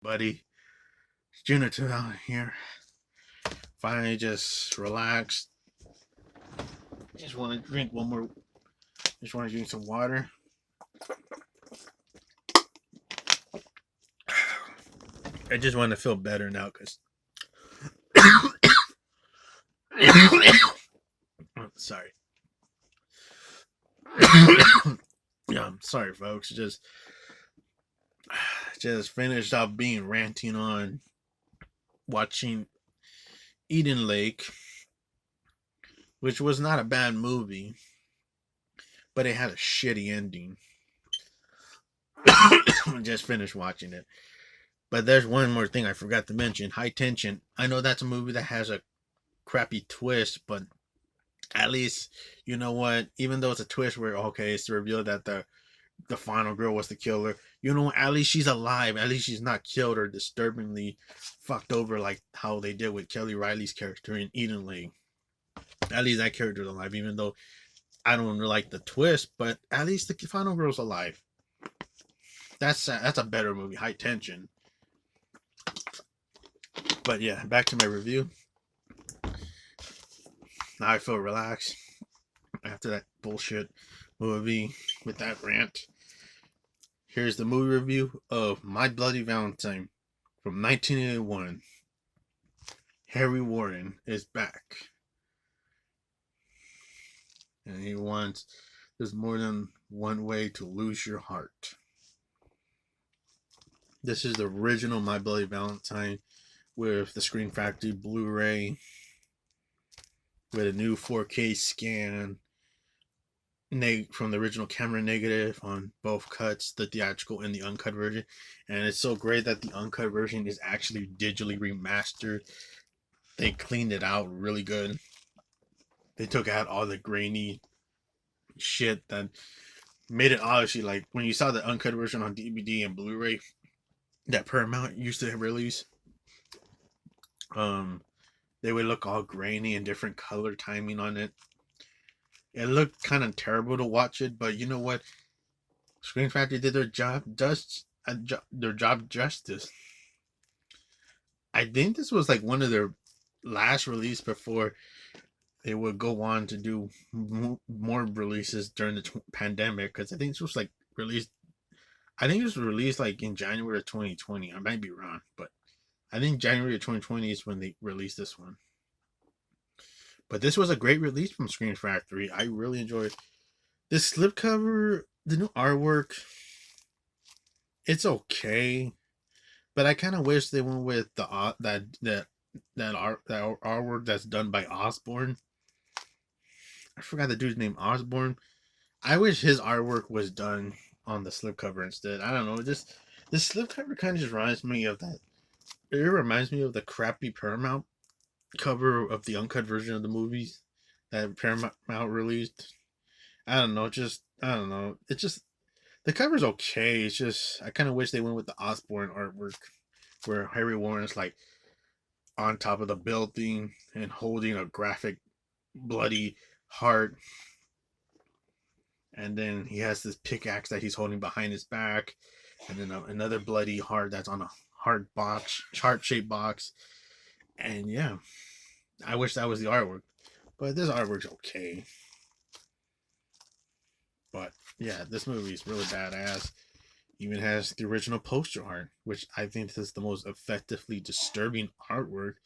Buddy, it's Junito out here. Finally, just relaxed. Just want to drink one more. Just want to drink some water. I just want to feel better now because. Sorry. Yeah, I'm sorry, folks. Just finished off being ranting on watching Eden Lake, which was not a bad movie, but it had a shitty ending. Just finished watching it. But there's one more thing I forgot to mention. High Tension. I know that's a movie that has a crappy twist, but at least you know what? Even though it's a twist where okay, it's revealed that the final girl was the killer. You know, at least she's alive. At least she's not killed or disturbingly fucked over like how they did with Kelly Riley's character in Eden Lake. At least that character's alive, even though I don't really like the twist, but at least the final girl's alive. That's a better movie, High Tension. But yeah, back to my review. Now I feel relaxed after that bullshit movie with that rant. Here's the movie review of My Bloody Valentine from 1981. Harry Warden is back. And he wants, there's more than one way to lose your heart. This is the original My Bloody Valentine with the Screen Factory Blu-ray with a new 4K scan from the original camera negative on both cuts, the theatrical and the uncut version. And it's so great that the uncut version is actually digitally remastered. They cleaned it out really good. They took out all the grainy shit that made it obviously like when you saw the uncut version on DVD and Blu-ray that Paramount used to release. They would look all grainy and different color timing on it. It looked kind of terrible to watch it, but you know what? Screen Factory did their job justice. I think this was like one of their last release before they would go on to do more releases during the pandemic. Because I think this was like released. I think it was released like in January of 2020. I might be wrong, but I think January of 2020 is when they released this one. But this was a great release from Screen Factory. I really enjoyed this slipcover, the new artwork. It's okay, but I kind of wish they went with the that artwork that's done by Osborne. I forgot the dude's name, Osborne. I wish his artwork was done on the slipcover instead. I don't know, just the slipcover kind of just reminds me of that. It reminds me of the crappy Paramount cover of the uncut version of the movies that Paramount released. I don't know, It's just the cover's okay. It's just I kind of wish they went with the Osborne artwork, where Harry Warren is like on top of the building and holding a graphic, bloody heart, and then he has this pickaxe that he's holding behind his back, and then another bloody heart that's on a heart-shaped box, and yeah, I wish that was the artwork, but this artwork's okay. But yeah, this movie is really badass. Even has the original poster art, which I think is the most effectively disturbing artwork,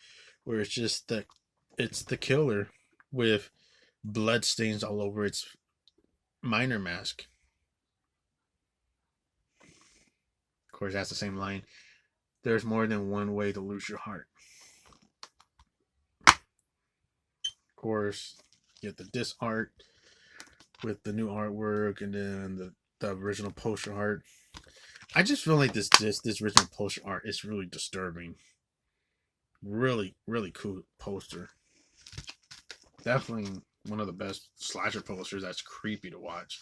where it's the killer with blood stains all over its miner mask. Of course, that's the same line. There's more than one way to lose your heart. Of course, you get the disc art with the new artwork, and then the original poster art. I just feel like this original poster art is really disturbing. Really, really cool poster. Definitely one of the best slasher posters that's creepy to watch.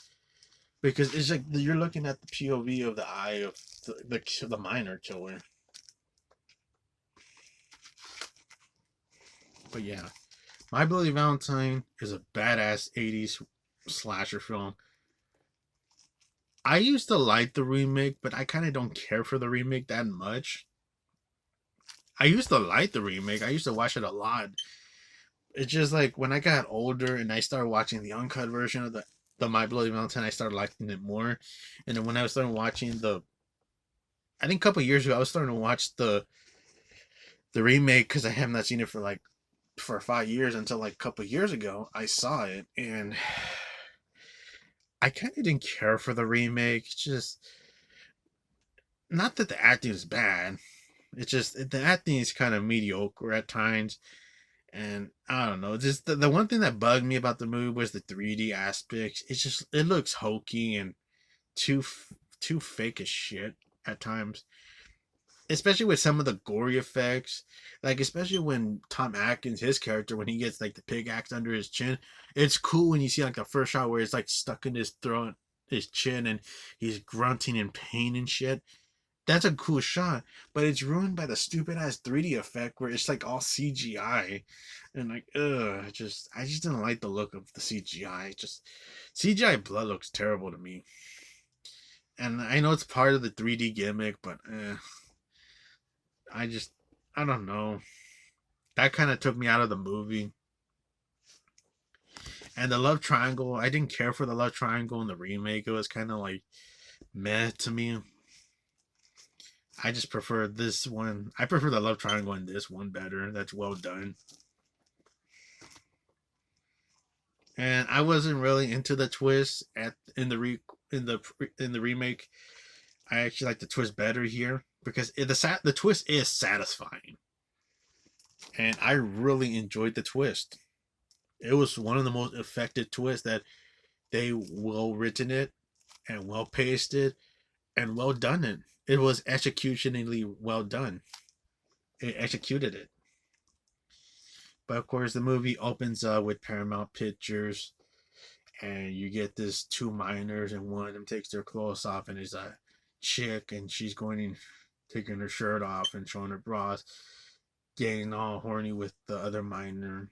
Because it's like you're looking at the POV of the eye of the minor killer. But yeah, My Bloody Valentine is a badass 80s slasher film. I used to like the remake, but I kind of don't care for the remake that much. I used to like the remake. I used to watch it a lot. It's just like when I got older and I started watching the uncut version of the My Bloody Valentine, I started liking it more. And then when I was starting watching I think a couple years ago, I was starting to watch the remake because I have not seen it for like for 5 years until like a couple years ago. I saw it and I kind of didn't care for the remake. It's just not that the acting is bad. It's just the acting is kind of mediocre at times. And I don't know, just the one thing that bugged me about the movie was the 3D aspects. It's just it looks hokey and too too fake as shit at times, especially with some of the gory effects. Like especially when Tom Atkins, his character, when he gets like the pig axe under his chin, it's cool when you see like the first shot where it's like stuck in his throat, his chin, and he's grunting in pain and shit. That's a cool shot, but it's ruined by the stupid ass 3D effect where it's like all CGI, and like I just didn't like the look of the CGI. Just CGI blood looks terrible to me, and I know it's part of the 3D gimmick, but I just I don't know. That kind of took me out of the movie. And the love triangle, I didn't care for the love triangle in the remake. It was kind of like meh to me. I just prefer this one. I prefer the love triangle in this one better. That's well done. And I wasn't really into the twist at in the remake. I actually like the twist better here because the twist is satisfying, and I really enjoyed the twist. It was one of the most effective twists that they well written it and well paced it and well done it. It was executionally well done. It executed it. But of course, the movie opens with Paramount Pictures, and you get this two minors, and one of them takes their clothes off, and is a chick, and she's going and taking her shirt off and showing her bras, getting all horny with the other minor,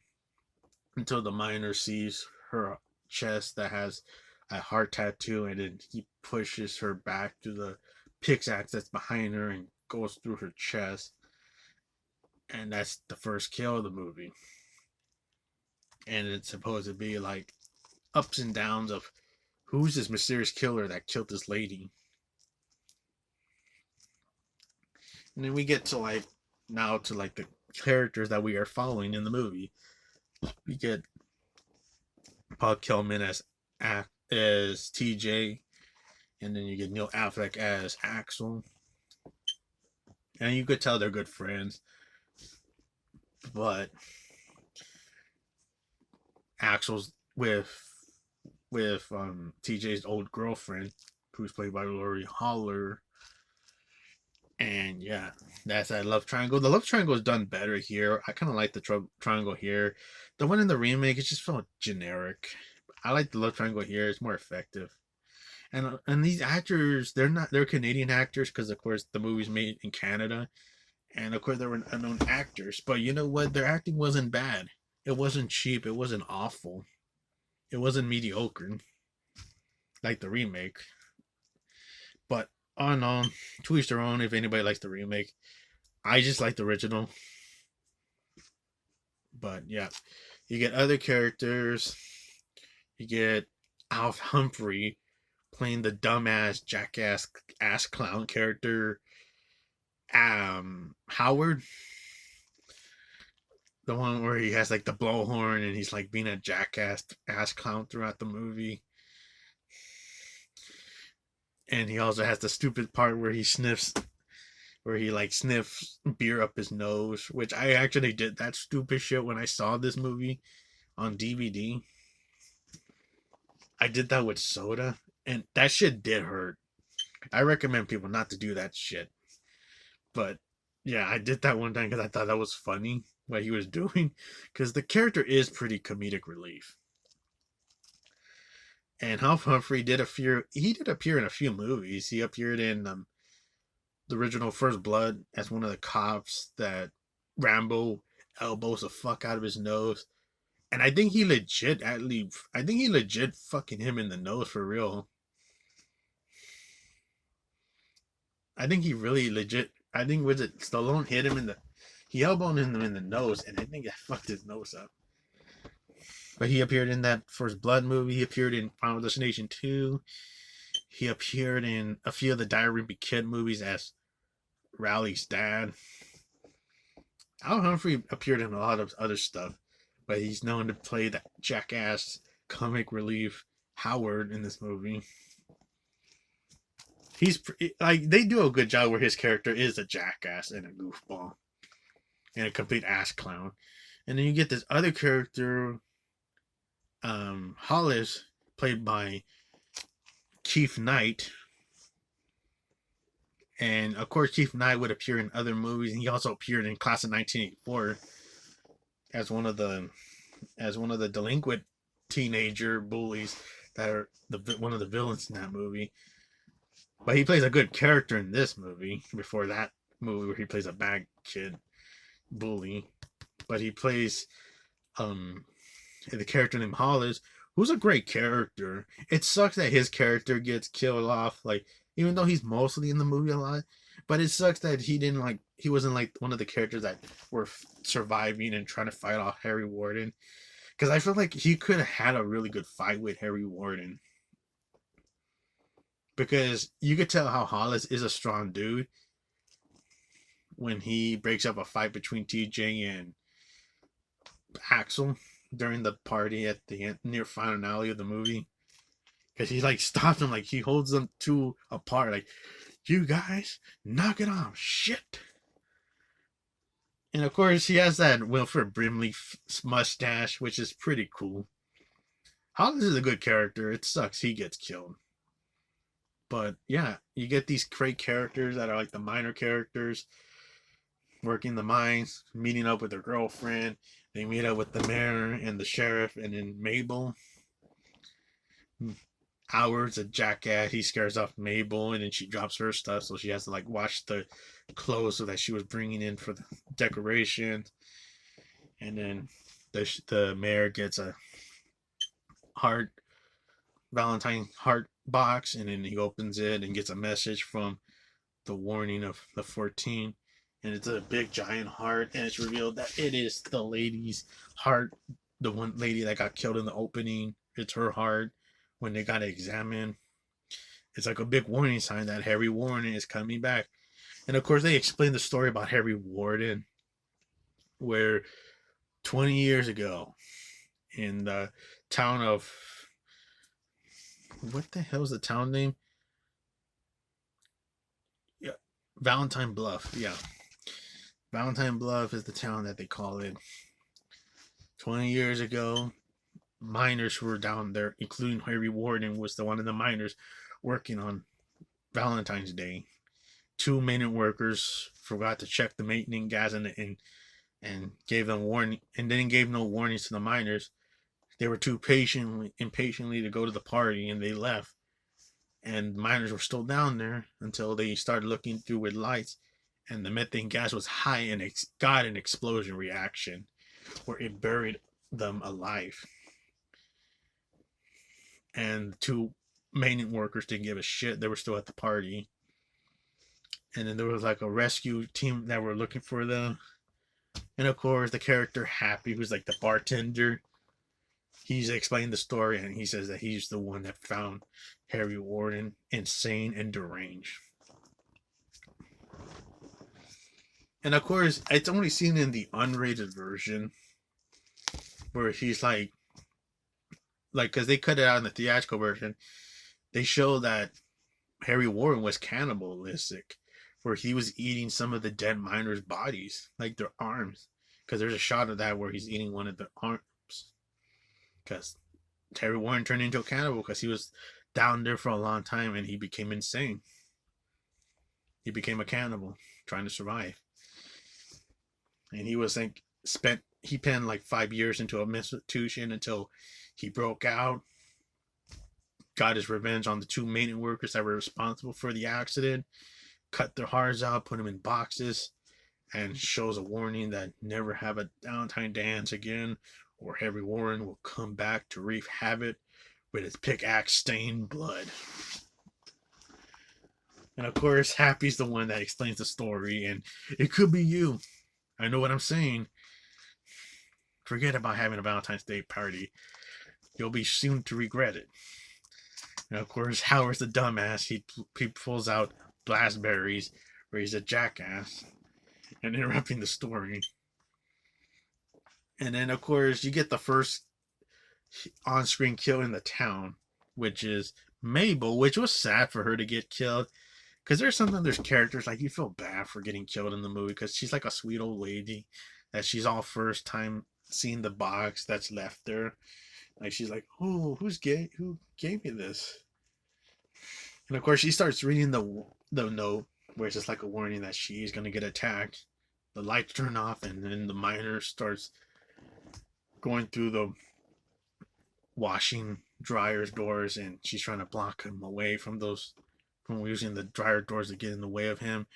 until the minor sees her chest that has a heart tattoo, and then he pushes her back to the pickaxe that's behind her and goes through her chest, and that's the first kill of the movie. And it's supposed to be like ups and downs of who's this mysterious killer that killed this lady. And then we get to like now to like the characters that we are following in the movie. We get Paul Kilman as TJ, and then you get Neil Affleck as Axel. And you could tell they're good friends, but Axel's with TJ's old girlfriend, who's played by Lori Holler. And yeah, that's that love triangle. The love triangle is done better here. I kind of like the triangle here. The one in the remake, it just felt generic. I like the love triangle here. It's more effective. And these actors, they're Canadian actors because of course the movie's made in Canada, and of course they were unknown actors. But you know what? Their acting wasn't bad. It wasn't cheap. It wasn't awful. It wasn't mediocre like the remake. But on to each their own. If anybody likes the remake, I just like the original. But yeah, you get other characters. You get Alf Humphrey playing the dumbass jackass ass clown character. Howard, the one where he has like the blowhorn and he's like being a jackass ass clown throughout the movie. And he also has the stupid part where he like sniffs beer up his nose, which I actually did that stupid shit when I saw this movie on DVD. I did that with soda, and that shit did hurt. I recommend people not to do that shit. But yeah, I did that one time because I thought that was funny what he was doing, because the character is pretty comedic relief. And Alf Humphrey did appear. He did appear in a few movies. He appeared in the original First Blood as one of the cops that Rambo elbows the fuck out of his nose. And I think he legit fucking him in the nose for real. I think he really legit I think was it Stallone hit him in the, he elbowed him in the nose, and I think that fucked his nose up. But he appeared in that First Blood movie. He appeared in Final Destination 2. He appeared in a few of the Diary of a Kid movies as Rowley's dad. Al Humphrey appeared in a lot of other stuff, but he's known to play that jackass comic relief Howard in this movie. He's like, they do a good job where his character is a jackass and a goofball and a complete ass clown. And then you get this other character, Hollis, played by Chief Knight. And of course, Chief Knight would appear in other movies, and he also appeared in Class of 1984 as one of the delinquent teenager bullies that are one of the villains in that movie. But he plays a good character in this movie before that movie where he plays a bad kid bully. But he plays the character named Hollis, who's a great character. It sucks that his character gets killed off, like, even though he's mostly in the movie a lot. But it sucks that he wasn't like one of the characters that were surviving and trying to fight off Harry Warden. Because I feel like he could have had a really good fight with Harry Warden. Because you could tell how Hollis is a strong dude when he breaks up a fight between TJ and Axel during the party at the end, near finale of the movie. Because he like stops him, like he holds them two apart, like, you guys, knock it off, shit. And of course, he has that Wilford Brimley mustache, which is pretty cool. Hollis is a good character. It sucks he gets killed. But yeah, you get these great characters that are like the minor characters working the mines, meeting up with their girlfriend. They meet up with the mayor and the sheriff, and then Mabel. Howard's a jackass. He scares off Mabel, and then she drops her stuff, so she has to like wash the clothes so that she was bringing in for the decoration. And then the mayor gets a Valentine heart box, and then he opens it and gets a message from the warning of the 14. And it's a big giant heart, and it's revealed that it is the lady's heart, the one lady that got killed in the opening. It's her heart when they got examined. It's like a big warning sign that Harry Warden is coming back. And of course, they explain the story about Harry Warden, where 20 years ago in the town of, what the hell is the town name? Yeah, Valentine Bluff. Yeah, Valentine Bluff is the town that they call it. 20 years ago, miners were down there, including Harry Warden was the one of the miners working on Valentine's Day. Two maintenance workers forgot to check the maintenance gas and gave them warning, and then gave no warnings to the miners. They were too impatiently to go to the party, and they left. And miners were still down there until they started looking through with lights, and the methane gas was high, and it got an explosion reaction where it buried them alive. And the two maintenance workers didn't give a shit. They were still at the party. And then there was like a rescue team that were looking for them. And of course, the character Happy, who's like the bartender, he's explained the story, and he says that he's the one that found Harry Warden insane and deranged. And of course, it's only seen in the unrated version where he's like, because they cut it out in the theatrical version, they show that Harry Warden was cannibalistic, where he was eating some of the dead miners' bodies, like their arms. Because there's a shot of that where he's eating one of their arms. Because Harry Warden turned into a cannibal because he was down there for a long time and he became insane. He became a cannibal trying to survive. And he was like, he penned like 5 years into a institution until he broke out, got his revenge on the two maintenance workers that were responsible for the accident, cut their hearts out, put them in boxes, and shows a warning that never have a Valentine dance again, or Harry Warden will come back to wreak havoc with his pickaxe stained blood. And of course, Happy's the one that explains the story, and it could be you. I know what I'm saying. Forget about having a Valentine's Day party. You'll be soon to regret it. And of course, Howard's the dumbass. He pulls out blackberries, where he's a jackass, and interrupting the story. And then, of course, you get the first on-screen kill in the town, which is Mabel, which was sad for her to get killed. Because there's characters like you feel bad for getting killed in the movie because she's like a sweet old lady that she's all first time seeing the box that's left there. Like she's like, oh, who gave me this? And of course she starts reading the note where it's just like a warning that she's gonna get attacked. The lights turn off and then the miner starts going through the washing dryer's doors and she's trying to block him away from using the dryer doors to get in the way of him.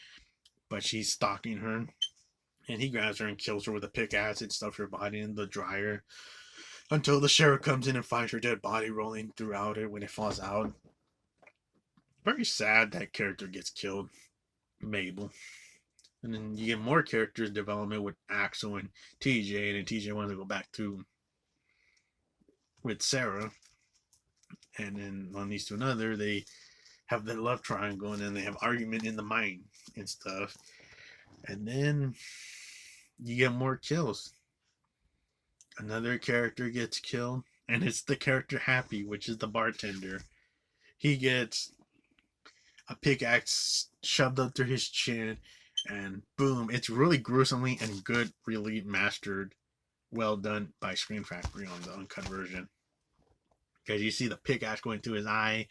But she's stalking her. And he grabs her and kills her with a pickaxe and stuffs her body in the dryer until the sheriff comes in and finds her dead body rolling throughout it when it falls out. Very sad that character gets killed, Mabel. And then you get more characters development with Axel and TJ, and then TJ wants to go back to with Sarah. And then one leads to another. They have their love triangle, and then they have argument in the mine and stuff. And then you get more kills. Another character gets killed, and it's the character Happy, which is the bartender. He gets a pickaxe shoved up through his chin, and boom, it's really gruesomely and good, really mastered, well done by Screen Factory on the uncut version. Because you see the pickaxe going through his eye,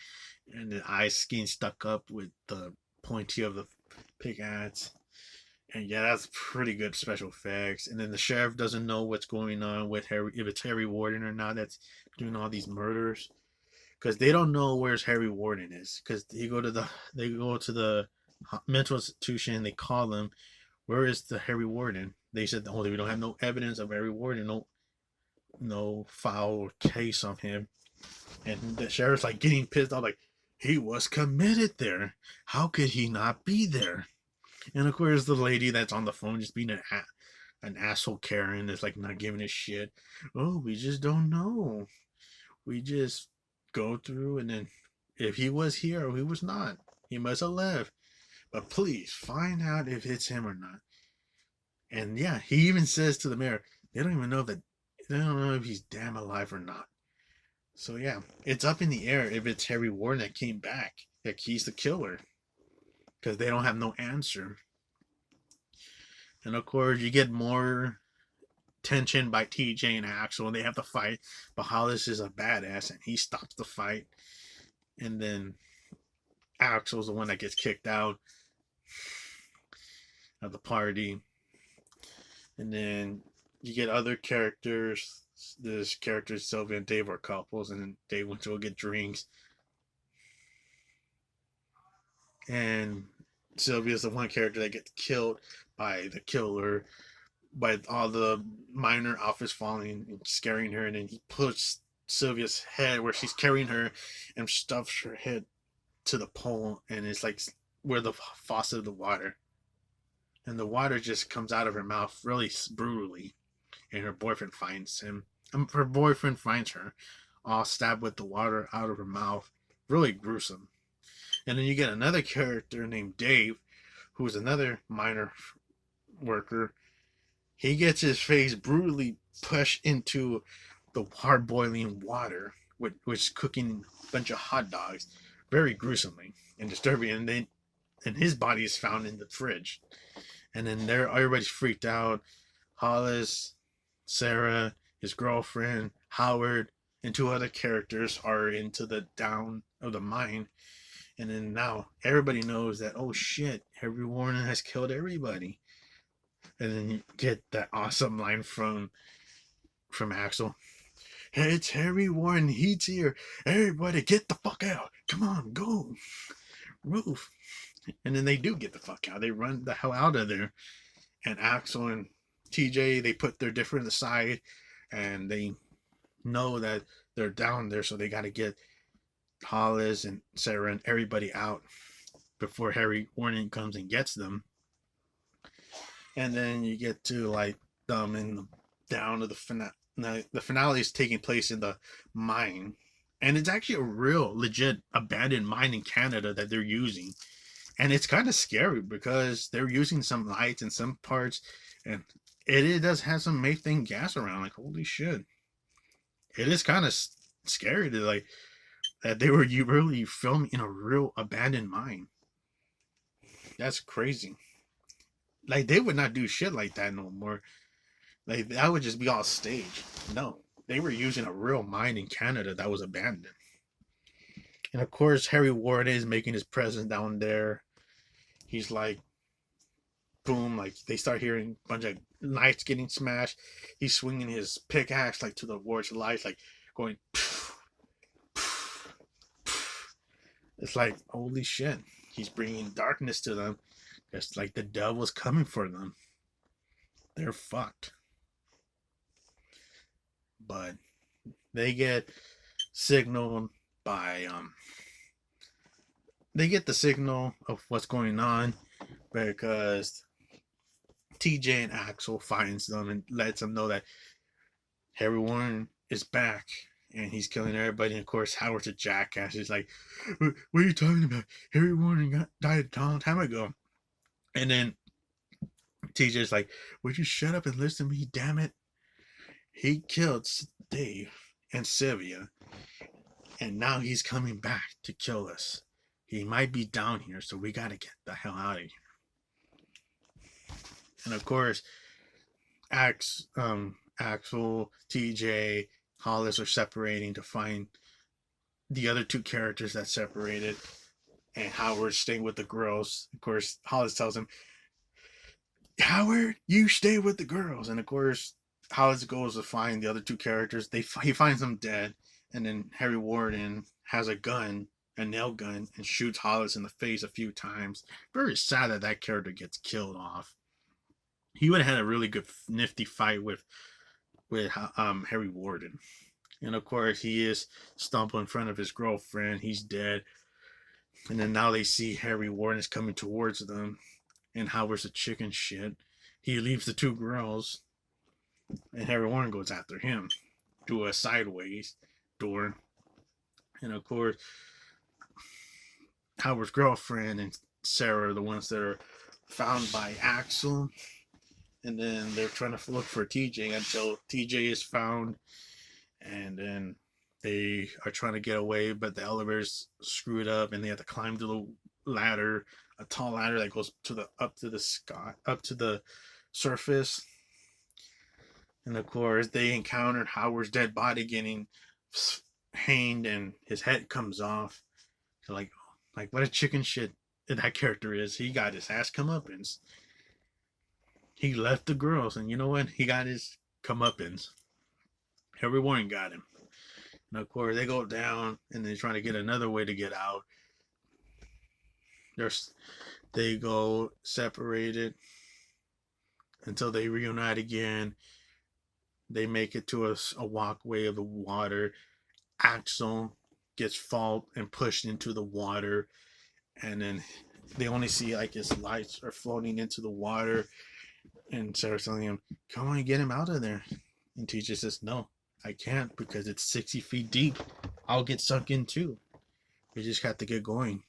and the eyes getting stuck up with the pointy of the pickaxe. And yeah, that's pretty good special effects. And then the sheriff doesn't know what's going on with Harry, if it's Harry Warden or not that's doing all these murders, because they don't know where's Harry Warden is. Because they go to the mental institution. They call them, where is the Harry Warden? They said, oh, we don't have no evidence of Harry Warden, no file or case of him. And the sheriff's like getting pissed off, like he was committed there. How could he not be there? And of course, the lady that's on the phone just being an asshole Karen is like not giving a shit. Oh, we just don't know. We just go through, and then if he was here or he was not, he must have left. But please find out if it's him or not. And yeah, he even says to the mayor, they don't know if he's damn alive or not. So yeah, it's up in the air if it's Harry Warden that came back, that he's the killer, because they don't have no answer. And of course, you get more tension by TJ and Axel, and they have to fight. But Hollis is a badass, and he stops the fight. And then Axel's the one that gets kicked out of the party. And then you get other characters. This character Sylvia and Dave are couples, and Dave went to go get drinks. And Sylvia's the one character that gets killed by the killer, by all the minor office falling and scaring her, and then he puts Sylvia's head where she's carrying her and stuffs her head to the pole, and it's like where the faucet of the water, and the water just comes out of her mouth really brutally, and her boyfriend finds her all stabbed with the water out of her mouth, really gruesome. And then you get another character named Dave, who's another minor worker. He gets his face brutally pushed into the hard boiling water, which is cooking a bunch of hot dogs, very gruesomely and disturbing. And his body is found in the fridge. And then everybody's freaked out. Hollis, Sarah, his girlfriend, Howard, and two other characters are into the down of the mine. And then now everybody knows that, oh shit, Harry Warden has killed everybody. And then you get that awesome line from Axel. Hey, it's Harry Warden, he's here. Everybody get the fuck out. Come on, go. Move. And then they do get the fuck out. They run the hell out of there. And Axel and TJ, they put their different aside, and they know that they're down there, so they got to get Hollis and Sarah and everybody out before Harry Warden comes and gets them. And then you get to like them in the down to the finale. The finale is taking place in the mine, and it's actually a real legit abandoned mine in Canada that they're using, and it's kind of scary because they're using some lights in some parts, and it does have some methane gas around. Like holy shit, it is kind of scary to like that they were really filming in a real abandoned mine. That's crazy. Like they would not do shit like that no more. Like that would just be all staged. No, they were using a real mine in Canada that was abandoned. And of course, Harry Warden is making his presence down there. He's like, boom, like they start hearing a bunch of lights getting smashed. He's swinging his pickaxe like to the ward's lights, like going. It's like holy shit. He's bringing darkness to them. It's like the devil's coming for them. They're fucked. But they get signaled by they get the signal of what's going on because TJ and Axel finds them and lets them know that Harry Warden is back and he's killing everybody. And of course, Howard's a jackass. He's like, "What are you talking about? Harry Warden died a long time ago." And then TJ's like, "Would you shut up and listen to me? Damn it! He killed Dave and Sylvia, and now he's coming back to kill us. He might be down here, so we gotta get the hell out of here." And of course, Axel, TJ, Hollis are separating to find the other two characters that separated, and Howard's staying with the girls. Of course, Hollis tells him, "Howard, you stay with the girls." And of course, Hollis goes to find the other two characters. He finds them dead, and then Harry Warden has a gun, a nail gun, and shoots Hollis in the face a few times. Very sad that that character gets killed off. He would have had a really good, nifty fight with Harry Warden. And of course, he is stumbling in front of his girlfriend. He's dead. And then now they see Harry Warden is coming towards them. And Howard's a chicken shit. He leaves the two girls. And Harry Warden goes after him through a sideways door. And of course, Howard's girlfriend and Sarah are the ones that are found by Axel. And then they're trying to look for TJ until TJ is found. And then they are trying to get away, but the elevator's screwed up and they have to climb to the ladder, a tall ladder that goes up to the surface. And of course, they encountered Howard's dead body getting hanged and his head comes off. So like what a chicken shit that character is. He got his ass comeuppance. He left the girls, and you know what? He got his comeuppance. Harry Warden got him. And of course, they go down, and they're trying to get another way to get out. They go separated until they reunite again. They make it to a walkway of the water. Axel gets fall and pushed into the water, and then they only see like his lights are floating into the water. And Sarah's telling him, "Come on, get him out of there." And TJ says, "No, I can't because it's 60 feet deep. I'll get sunk in too. We just have to get going."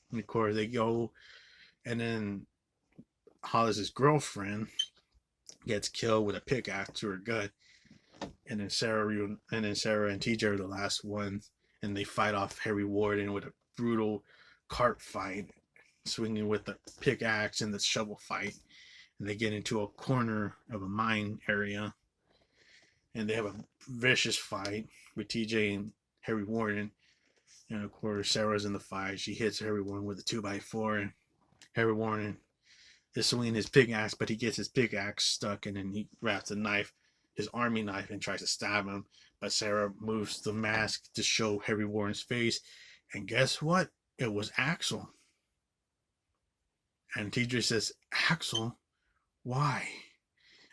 And of course, they go, and then Hollis's girlfriend gets killed with a pickaxe to her gut. And then Sarah and TJ are the last ones, and they fight off Harry Warden with a brutal cart fight, swinging with the pickaxe and the shovel fight. And they get into a corner of a mine area, and they have a vicious fight with TJ and Harry Warden. And of course, Sarah's in the fight. She hits Harry Warden with a 2x4, and Harry Warden is swinging his pickaxe, but he gets his pickaxe stuck, and then he wraps a knife, his army knife, and tries to stab him. But Sarah moves the mask to show Harry Warden's face, and guess what? It was Axel. And TJ says, "Axel? Why?"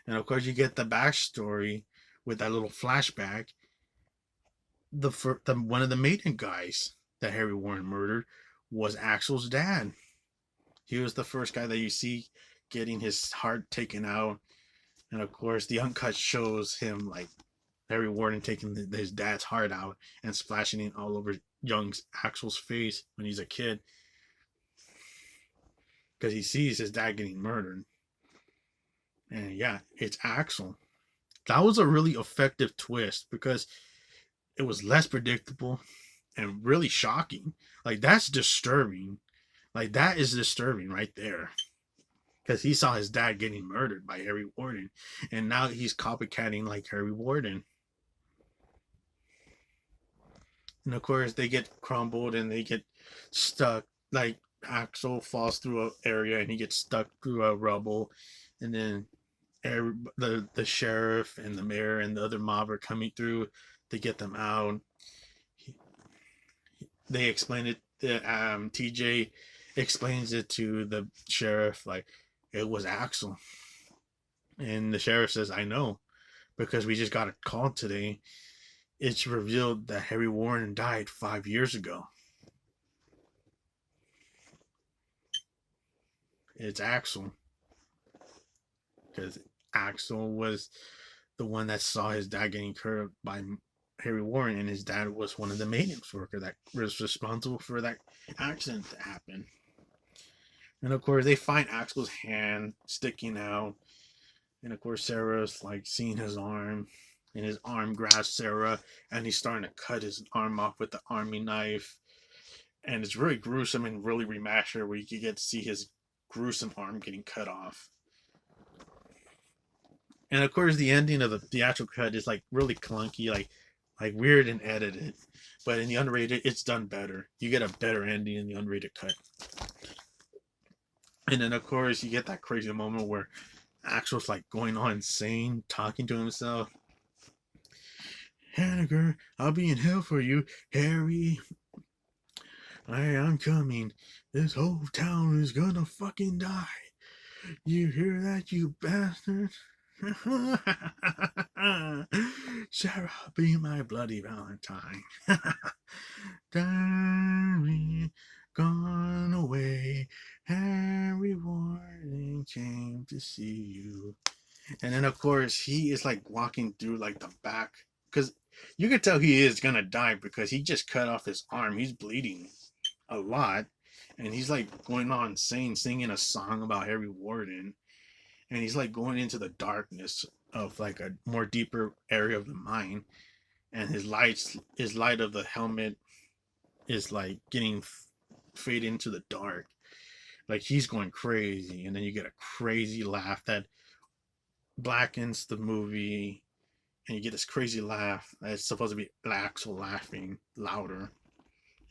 And of course, you get the backstory with that little flashback. The one of the maiden guys that Harry Warden murdered was Axel's dad. He was the first guy that you see getting his heart taken out. And of course, the uncut shows him like Harry Warden taking his dad's heart out and splashing it all over young Axel's face when he's a kid. Because he sees his dad getting murdered. And yeah, it's Axel. That was a really effective twist because it was less predictable and really shocking. Like, that's disturbing. Like, that is disturbing right there. Because he saw his dad getting murdered by Harry Warden. And now he's copycatting like Harry Warden. And of course, they get crumbled and they get stuck. Like, Axel falls through an area and he gets stuck through a rubble. And then the sheriff and the mayor and the other mob are coming through to get them out. They explain it. TJ explains it to the sheriff like it was Axel, and the sheriff says, "I know, because we just got a call today. It's revealed that Harry Warden died 5 years ago. It's Axel, because Axel was the one that saw his dad getting killed by Harry Warden, and his dad was one of the maintenance workers that was responsible for that accident that happened." And of course, they find Axel's hand sticking out, and of course, Sarah's like seeing his arm, and his arm grabs Sarah, and he's starting to cut his arm off with the army knife, and it's really gruesome and really remastered, where you can get to see his gruesome arm getting cut off. And of course, the ending of the theatrical cut is like really clunky, like weird and edited. But in the unrated, it's done better. You get a better ending in the unrated cut. And then of course, you get that crazy moment where Axel's like going on insane, talking to himself. "Hanniger, I'll be in hell for you, Harry. I'm coming. This whole town is gonna fucking die. You hear that, you bastard? Sarah, be my bloody Valentine. Diary gone away. Harry Warden came to see you." And then, of course, he is like walking through like the back, because you can tell he is gonna die because he just cut off his arm. He's bleeding a lot, and he's like going on insane, singing a song about Harry Warden. And he's like going into the darkness of like a more deeper area of the mine, and his light of the helmet is like getting fade into the dark, like he's going crazy. And then you get a crazy laugh that blackens the movie, and you get this crazy laugh that's supposed to be Axel laughing louder,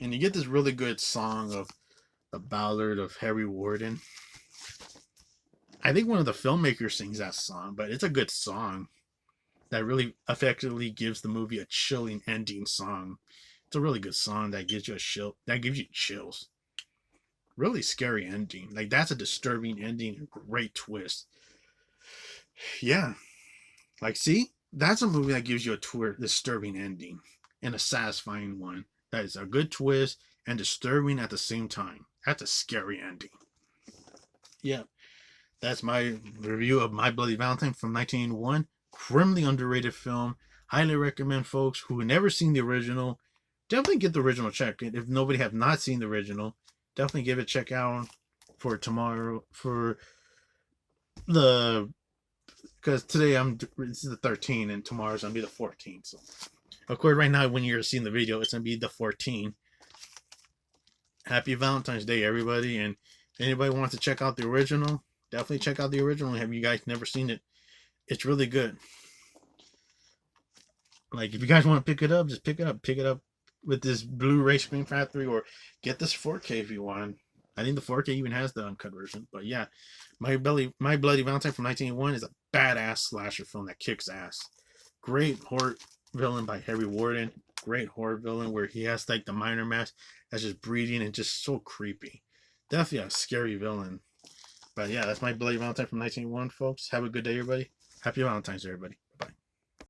and you get this really good song of the Ballad of Harry Warden. I think one of the filmmakers sings that song, but it's a good song that really effectively gives the movie a chilling ending song. It's a really good song that gives you a chill, that gives you chills. Really scary ending. Like, that's a disturbing ending, great twist. Yeah. Like, see? That's a movie that gives you a disturbing ending and a satisfying one. That is a good twist and disturbing at the same time. That's a scary ending. Yeah. That's my review of My Bloody Valentine from 1981. Criminally underrated film. Highly recommend folks who have never seen the original. Definitely get the original check. If nobody have not seen the original, definitely give it a check out for tomorrow. For the, because today this is the 13th and tomorrow's gonna be the 14th. So of course, right now when you're seeing the video, it's gonna be the 14th. Happy Valentine's Day, everybody! And if anybody wants to check out the original, definitely check out the original. Have you guys never seen it? It's really good. Like, if you guys want to pick it up, just pick it up. Pick it up with this Blu-ray Screen Factory, or get this 4K if you want. I think the 4K even has the uncut version. But yeah, My Bloody Valentine from 1981 is a badass slasher film that kicks ass. Great horror villain by Harry Warden. Great horror villain where he has like the minor mask that's just breathing and just so creepy. Definitely a scary villain. But yeah, that's My Bloody Valentine from 1981, folks. Have a good day, everybody. Happy Valentine's, everybody.